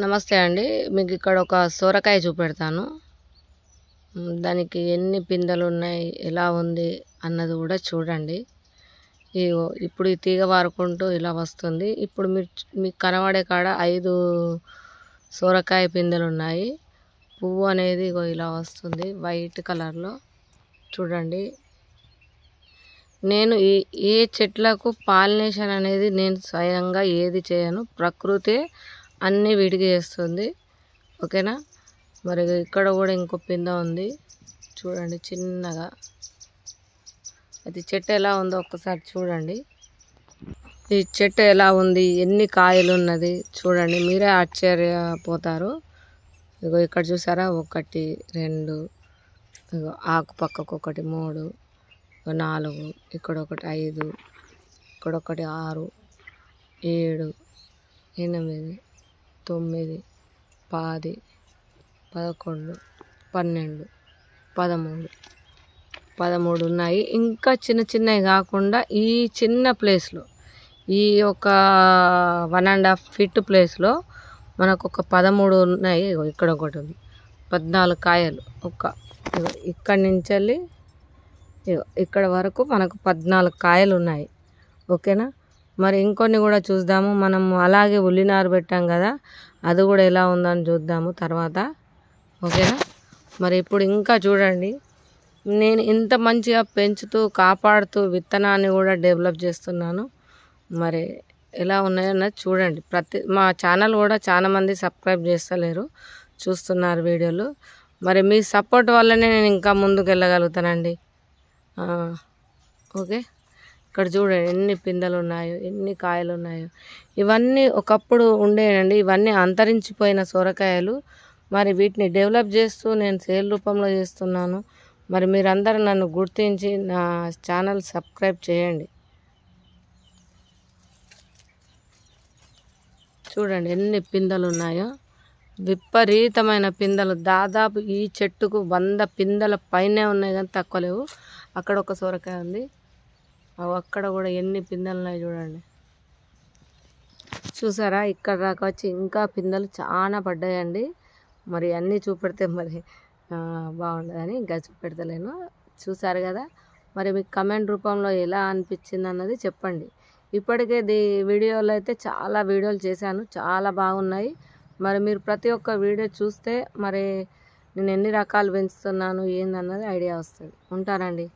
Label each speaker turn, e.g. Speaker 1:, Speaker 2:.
Speaker 1: నమస్తే అండి. మీకు ఇక్కడ ఒక సొరకాయ చూపెడతాను. దానికి ఎన్ని పిందెలు ఉన్నాయి, ఎలా ఉంది అన్నది కూడా చూడండి. ఇగో ఇప్పుడు ఈ తీగ వారుకుంటూ ఇలా వస్తుంది. ఇప్పుడు మీకు కనబడే కాడ 5 సొరకాయ పిందెలు ఉన్నాయి. పువ్వు అనేది ఇగో ఇలా వస్తుంది వైట్ కలర్లో. చూడండి, నేను ఏ చెట్లకు పాలినేషన్ అనేది నేను స్వయంగా ఏది చేయను, ప్రకృతి అన్నీ వీటికి చేస్తుంది. ఓకేనా. మరి ఇక్కడ కూడా ఇంకో పిందె ఉంది చూడండి చిన్నగా. అది చెట్టు ఎలా ఉందో ఒక్కసారి చూడండి. ఈ చెట్టు ఎలా ఉంది, ఎన్ని కాయలు ఉన్నది చూడండి, మీరే ఆశ్చర్యపోతారు. ఇగో ఇక్కడ చూసారా, 1 2, ఇగో ఆకు పక్కకు 1 3 4, ఇక్కడ 1 5, ఇక్కడ 1 6 7 8 9 10 11 12 13 ఉన్నాయి. ఇంకా చిన్న చిన్నవి కాకుండా ఈ చిన్న ప్లేస్లో, ఈ ఒక 1.5 ఫీట్ ప్లేస్లో మనకు ఒక 13 ఉన్నాయి. ఇక్కడ ఒకటి ఉంది, 14 కాయలు. ఇక్కడి నుంచి వెళ్ళి ఇక్కడ వరకు మనకు 14 కాయలు ఉన్నాయి. ఓకేనా. మరి ఇంకొన్ని కూడా చూద్దాము. మనం అలాగే ఉల్లినారు పెట్టాం కదా, అది కూడా ఎలా ఉందని చూద్దాము తర్వాత. ఓకేనా. మరి ఇప్పుడు ఇంకా చూడండి, నేను ఇంత మంచిగా పెంచుతూ కాపాడుతూ విత్తనాన్ని కూడా డెవలప్ చేస్తున్నాను. మరి ఎలా ఉన్నాయన్నది చూడండి. మా ఛానల్ కూడా చాలామంది సబ్స్క్రైబ్ చేస్తలేరు, చూస్తున్నారు వీడియోలు. మరి మీ సపోర్ట్ వల్లనే నేను ఇంకా ముందుకు వెళ్ళగలుగుతానండి. ఓకే. ఇక్కడ చూడండి ఎన్ని పిందెలు ఉన్నాయో, ఎన్ని కాయలు ఉన్నాయో. ఇవన్నీ ఒకప్పుడు ఉండేనండి, ఇవన్నీ అంతరించిపోయిన సొరకాయలు. మరి వీటిని డెవలప్ చేస్తూ నేను సేల్ రూపంలో చేస్తున్నాను. మరి మీరందరూ నన్ను గుర్తించి నా ఛానల్ సబ్స్క్రైబ్ చేయండి. చూడండి ఎన్ని పిందెలు ఉన్నాయో, విపరీతమైన పిందెలు. దాదాపు ఈ చెట్టుకు 100 పిందెల పైనే ఉన్నాయి కానీ తక్కువ లేవు. అక్కడ ఒక సొరకాయ ఉంది, అక్కడ కూడా ఎన్ని పిందెలు ఉన్నాయి చూడండి. చూసారా, ఇక్కడ దాకా వచ్చి ఇంకా పిందెలు చాలా పడ్డాయండి. మరి అన్నీ చూపెడితే మరి బాగుండదని ఇంకా చూపెడతలేను. చూసారు కదా. మరి మీకు కమెంట్ రూపంలో ఎలా అనిపించింది అన్నది చెప్పండి. ఇప్పటికే వీడియోలో అయితే చాలా వీడియోలు చేశాను, చాలా బాగున్నాయి. మరి మీరు ప్రతి ఒక్క వీడియో చూస్తే మరి నేను ఎన్ని రకాలు పెంచుతున్నాను ఏందన్నది ఐడియా వస్తుంది. ఉంటానండి.